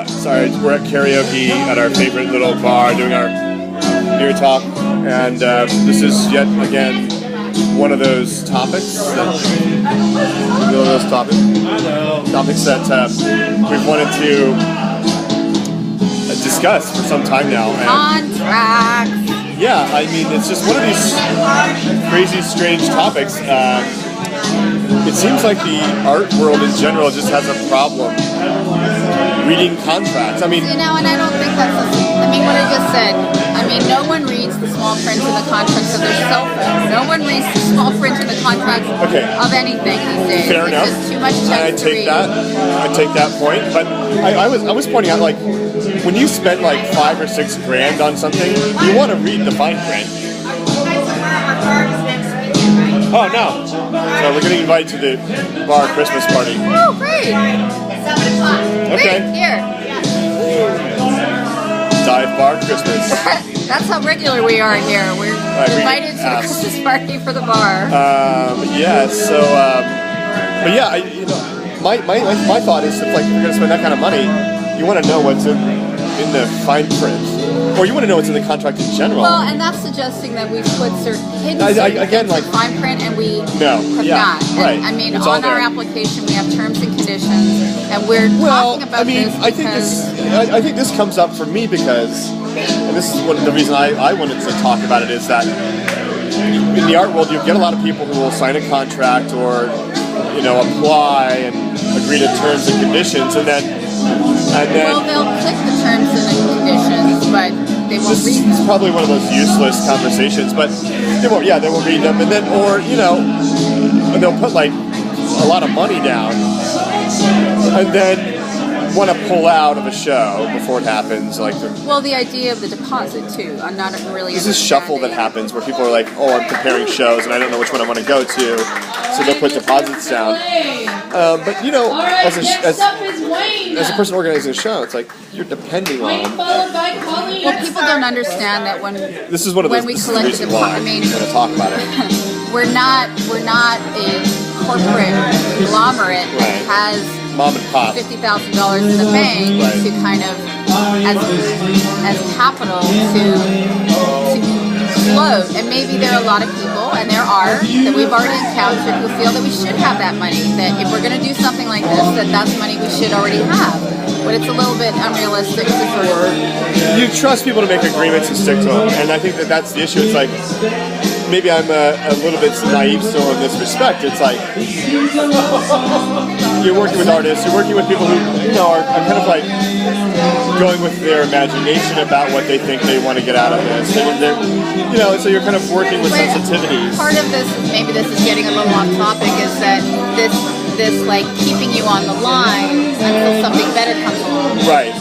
Sorry, we're at karaoke at our favorite little bar doing our beer talk, and this is yet again one of those topics that we've wanted to discuss for some time now. Contracts. Yeah, I mean, it's just one of these crazy, strange topics. It seems like the art world in general just has a problem reading contracts. I mean, and I don't think that's. What I just said. No one reads the small print in the contracts of their cell phone. No one reads the small print in the contracts of anything these days. Fair enough. Just too much text to read. I take that point, but I was pointing out, like, when you spend like $5 or $6 grand on something, you want to read the fine print. Oh no! So we're getting invited to the bar Christmas party. Oh, great! Okay. Great, here. Dive bar Christmas. That's how regular we are here. We're invited to the Christmas party for the bar. Yeah. So, but yeah, my thought is, if like you're gonna spend that kind of money, you want to know what's in the fine print. Or you want to know what's in the contract in general. Well, and that's suggesting that we've put certain fine print, and we have not. Right. And, on our application we have terms and conditions, and we're talking about this because... I think this comes up for me because, and this is one of the reason I wanted to talk about it, is that in the art world you get a lot of people who will sign a contract or, apply and agree to terms and conditions, and then well, they'll click the terms and the conditions, but they won't read them. This is probably one of those useless conversations, but they won't read them, and then, and they'll put like a lot of money down, and then want to pull out of a show before it happens. The idea of the deposit too. I'm not really. This is shuffle that happens where people are like, "Oh, I'm comparing shows and I don't know which one I want to go to," so they'll put deposits down. But as a person organizing a show, it's like you're depending on. Well, people don't understand that when this is one of those. When we collect the reason why I'm going to talk about it. we're not a corporate conglomerate that has mom and pop $50,000 in the bank to kind of as capital to float. And maybe there are a lot of people, and there are, that we've already encountered, who feel that we should have that money, that if we're going to do something like this, that's money we should already have. But it's a little bit unrealistic to sort of... You trust people to make agreements and stick to them, and I think that's the issue. It's like, maybe I'm a little bit naive still in this respect. It's like, you're working with artists, you're working with people who, are kind of like going with their imagination about what they think they want to get out of this. And they're, so you're kind of working with sensitivities. Part of this, maybe this is getting a little off topic, is that this like keeping you on the line until something better comes along. Right.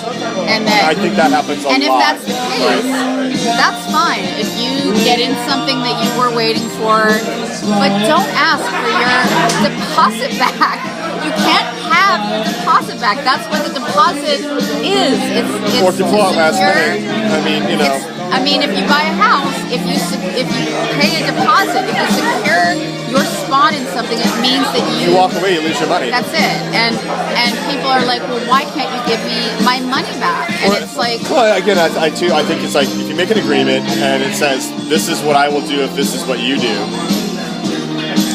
And that I think that happens a lot. And if that's the case, that's fine. If you get in something that you were waiting for, but don't ask for your deposit back. You can't have your deposit back. That's what the deposit is. It's or to pull out last minute. If you buy a house, if you pay a deposit, if you secure your spot in something, it means that you walk away, you lose your money. That's it. And people are like, well, why can't you give me my money back? And it's like, well, again, I think it's like, if you make an agreement and it says this is what I will do if this is what you do,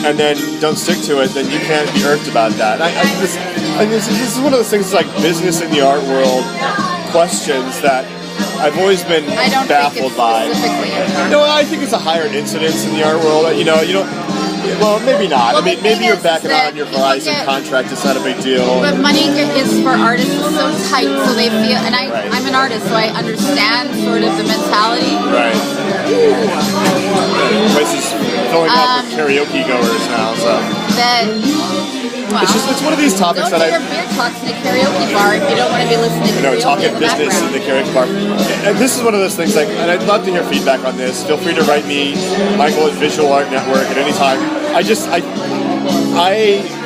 and then don't stick to it, then you can't be irked about that. This is one of those things, like business in the art world questions that I've always been baffled by. No, I think it's a higher incidence in the art world. Well, maybe not. Well, maybe you're backing out on your Verizon contract. It's not a big deal. But money is for artists is so tight, so they feel. And I'm an artist, so I understand sort of the mentality. Right. This is filling up with karaoke goers now, so. It's one of these topics that your beer talks in a karaoke bar if you don't want to be listening to karaoke talking in the business background. in the karaoke bar. And this is one of those things, and I'd love to hear feedback on this. Feel free to write me, Michael at Visual Art Network, at any time. I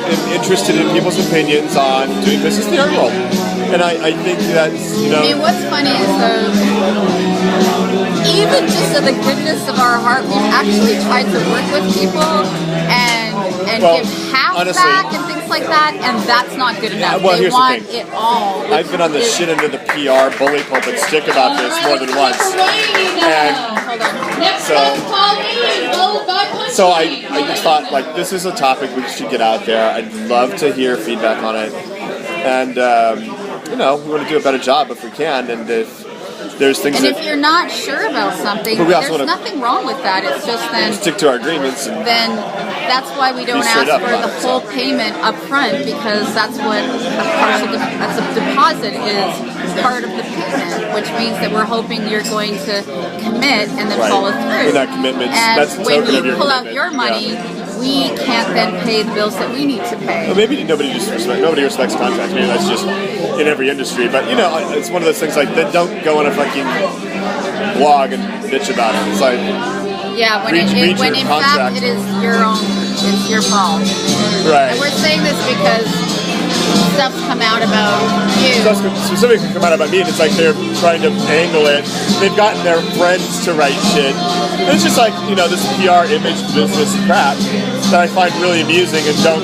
am interested in people's opinions on doing business in the art world. And I think that's, what's funny is, even just of the goodness of our heart, we've actually tried to work with people and give half back and things like that, and that's not good enough. Well, they here's want the thing. it all. I've been on the shit end of the PR bully pulpit stick about this more than once. And so I just thought, like, this is a topic we should get out there. I'd love to hear feedback on it. And, we want to do a better job if we can. And if there's things and if you're not sure about something, there's nothing wrong with that. It's just then stick to our agreements. And then that's why we don't ask for the full payment up front, because that's what a deposit is part of the payment, which means that we're hoping you're going to commit and then follow through. And that commitment, and that's the when token of you your pull out commitment. your money, we can't then pay the bills that we need to pay. Well, maybe nobody respects contracts. Maybe that's just in every industry. But it's one of those things like that. Don't go on a fucking blog and bitch about it. It's like when in fact it is it's your fault. Right. And we're saying this because stuff's come out about you. Stuff's specifically come out about me, and it's like they're trying to angle it. They've gotten their friends to write shit. And it's just like, this PR image business crap that I find really amusing and don't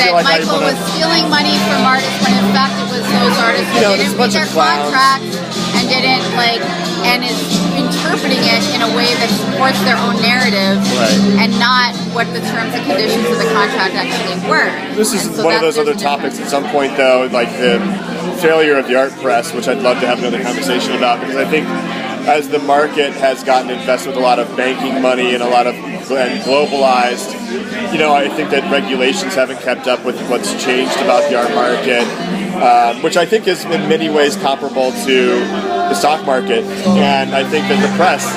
feel like Michael was stealing money from artists when in fact it was those artists who didn't read their contracts and didn't and is interpreting it in a way that supports their own narrative and not what the terms and conditions of the contract actually were. This is one of those other topics at some point, though, like the failure of the art press, which I'd love to have another conversation about, because I think as the market has gotten invested with a lot of banking money and globalized, I think that regulations haven't kept up with what's changed about the art market, which I think is in many ways comparable to the stock market. And I think that the press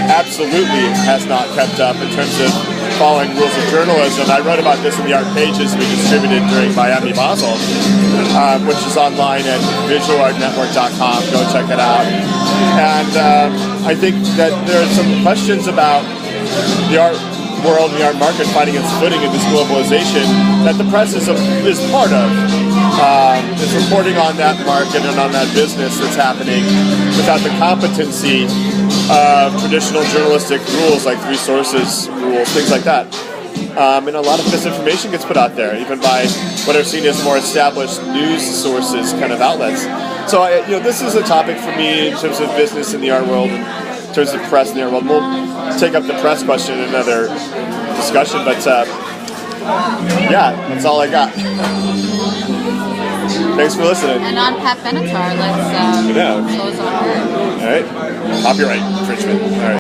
absolutely has not kept up in terms of following rules of journalism. I wrote about this in the Art Pages we distributed during Miami Basel, which is online at visualartnetwork.com. Go check it out. And I think that there are some questions about the art world and the art market finding its footing in this globalization that the press is part of. It's reporting on that market and on that business that's happening without the competency of traditional journalistic rules like three sources rules, things like that. And a lot of misinformation gets put out there, even by what are seen as more established news sources kind of outlets. So this is a topic for me in terms of business in the art world, and in terms of press in the art world. We'll take up the press question in another discussion, but that's all I got. Thanks for listening. And on Pat Benatar, let's close on her. All right. Copyright infringement. All right.